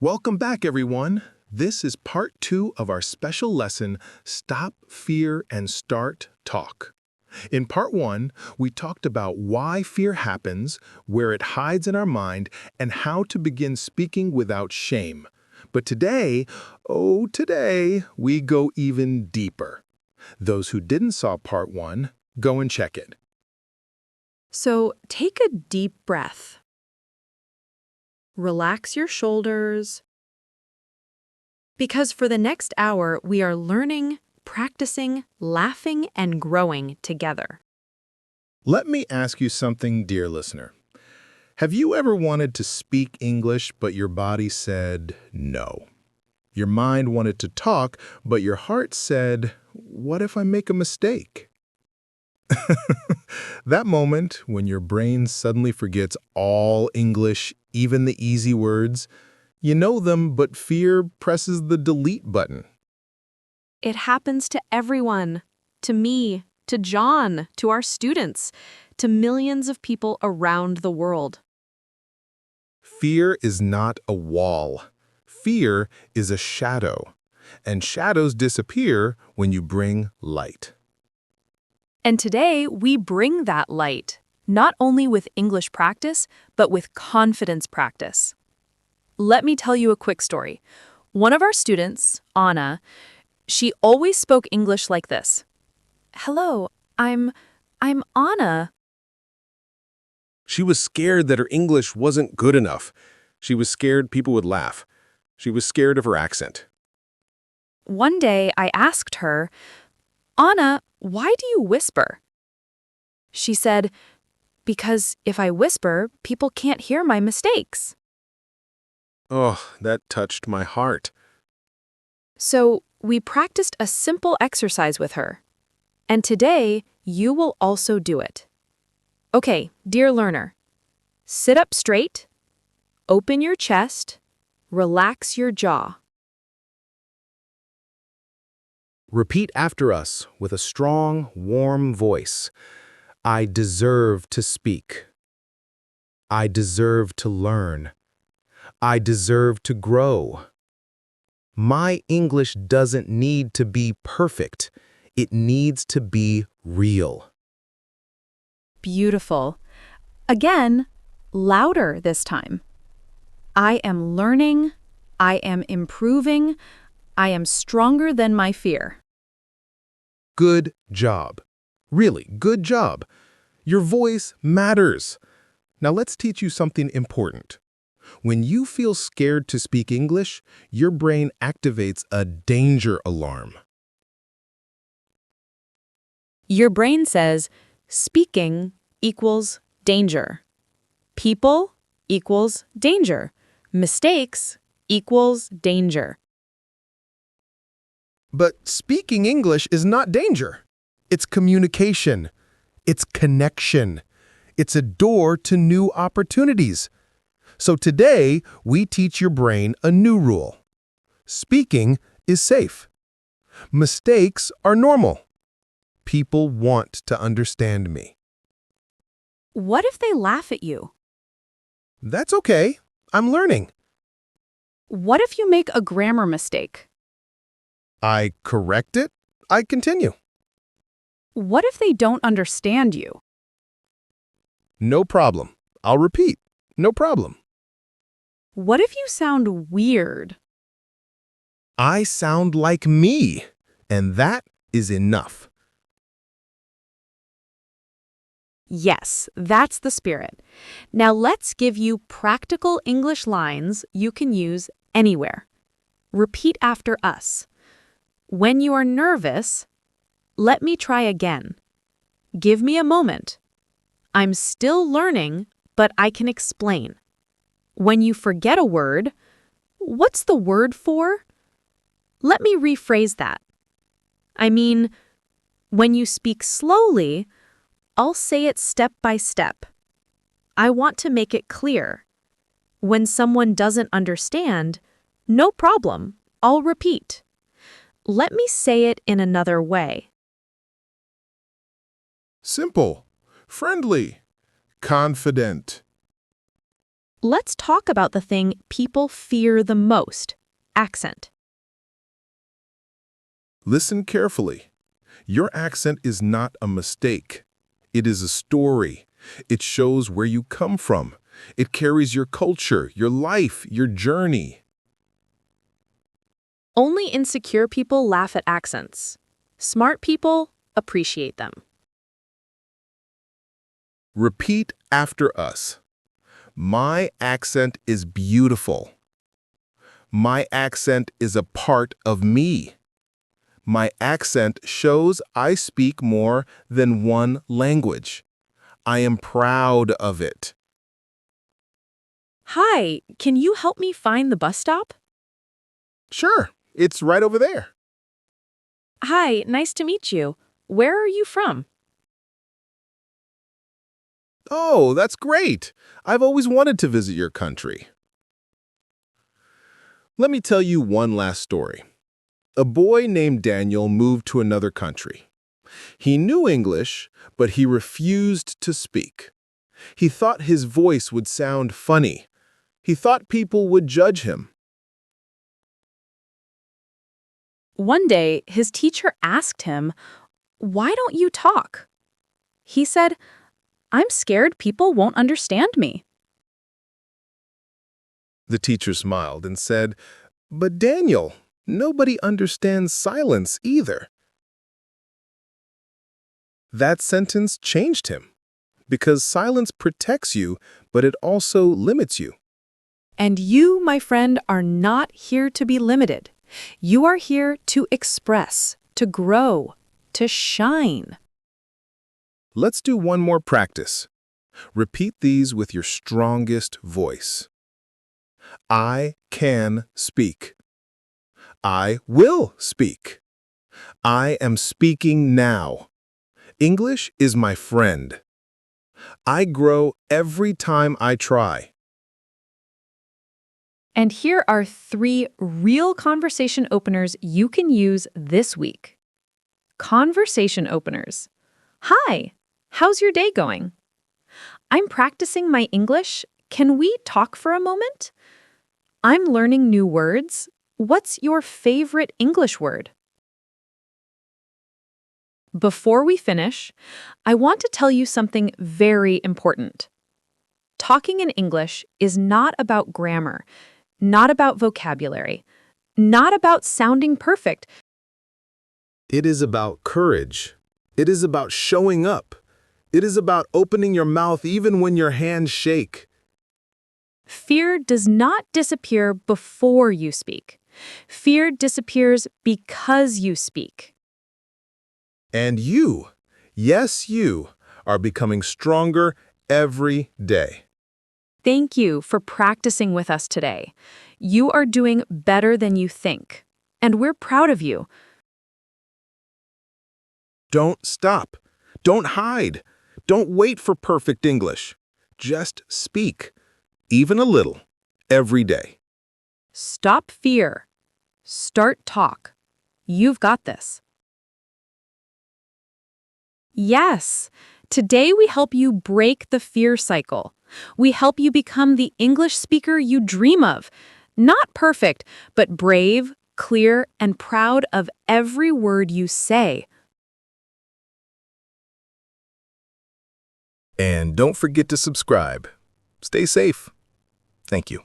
Welcome back, everyone. This is part 2 of our special lesson, Stop Fear and Start Talk. In part 1, we talked about why fear happens, where it hides in our mind, and how to begin speaking without shame. But today, today, we go even deeper. Those who didn't saw part 1, go and check it. So take a deep breath. Relax your shoulders. Because for the next hour, we are learning, practicing, laughing, and growing together. Let me ask you something, dear listener. Have you ever wanted to speak English, but your body said no? Your mind wanted to talk, but your heart said, what if I make a mistake? That moment when your brain suddenly forgets all English, even the easy words, you know them, but fear presses the delete button. It happens to everyone. To me, to John, to our students, to millions of people around the world. Fear is not a wall. Fear is a shadow. And shadows disappear when you bring light. And today, we bring that light, not only with English practice, but with confidence practice. Let me tell you a quick story. One of our students, Anna, she always spoke English like this. Hello, I'm Anna. She was scared that her English wasn't good enough. She was scared people would laugh. She was scared of her accent. One day, I asked her, Anna, why do you whisper? She said, because if I whisper, people can't hear my mistakes. Oh, that touched my heart. So we practiced a simple exercise with her. And today, you will also do it. Okay, dear learner, sit up straight, open your chest, relax your jaw. Repeat after us with a strong, warm voice. I deserve to speak. I deserve to learn. I deserve to grow. My English doesn't need to be perfect. It needs to be real. Beautiful. Again, louder this time. I am learning. I am improving. I am stronger than my fear. Good job. Really, good job. Your voice matters. Now let's teach you something important. When you feel scared to speak English, your brain activates a danger alarm. Your brain says, speaking equals danger. People equals danger. Mistakes equals danger. But speaking English is not danger. It's communication. It's connection. It's a door to new opportunities. So today, we teach your brain a new rule. Speaking is safe. Mistakes are normal. People want to understand me. What if they laugh at you? That's okay. I'm learning. What if you make a grammar mistake? I correct it. I continue. What if they don't understand you? No problem. I'll repeat. No problem. What if you sound weird? I sound like me, and that is enough. Yes, that's the spirit. Now let's give you practical English lines you can use anywhere. Repeat after us. When you are nervous, let me try again. Give me a moment. I'm still learning, but I can explain. When you forget a word, what's the word for? Let me rephrase that. I mean, when you speak slowly, I'll say it step by step. I want to make it clear. When someone doesn't understand, no problem, I'll repeat. Let me say it in another way. Simple, friendly, confident. Let's talk about the thing people fear the most, accent. Listen carefully. Your accent is not a mistake. It is a story. It shows where you come from. It carries your culture, your life, your journey. Only insecure people laugh at accents. Smart people appreciate them. Repeat after us. My accent is beautiful. My accent is a part of me. My accent shows I speak more than one language. I am proud of it. Hi, can you help me find the bus stop? Sure, it's right over there. Hi, nice to meet you. Where are you from? Oh, that's great. I've always wanted to visit your country. Let me tell you one last story. A boy named Daniel moved to another country. He knew English, but he refused to speak. He thought his voice would sound funny. He thought people would judge him. One day, his teacher asked him, "Why don't you talk?" He said, "I'm scared people won't understand me." The teacher smiled and said, "But Daniel, nobody understands silence either." That sentence changed him, because silence protects you, but it also limits you. And you, my friend, are not here to be limited. You are here to express, to grow, to shine. Let's do one more practice. Repeat these with your strongest voice. I can speak. I will speak. I am speaking now. English is my friend. I grow every time I try. And here are 3 real conversation openers you can use this week. Conversation openers. Hi, how's your day going? I'm practicing my English. Can we talk for a moment? I'm learning new words. What's your favorite English word? Before we finish, I want to tell you something very important. Talking in English is not about grammar, not about vocabulary, not about sounding perfect. It is about courage. It is about showing up. It is about opening your mouth even when your hands shake. Fear does not disappear before you speak. Fear disappears because you speak. And you, yes, you, are becoming stronger every day. Thank you for practicing with us today. You are doing better than you think, and we're proud of you. Don't stop. Don't hide. Don't wait for perfect English. Just speak, even a little, every day. Stop fear. Start talk. You've got this. Yes, today we help you break the fear cycle. We help you become the English speaker you dream of. Not perfect, but brave, clear, and proud of every word you say. And don't forget to subscribe. Stay safe. Thank you.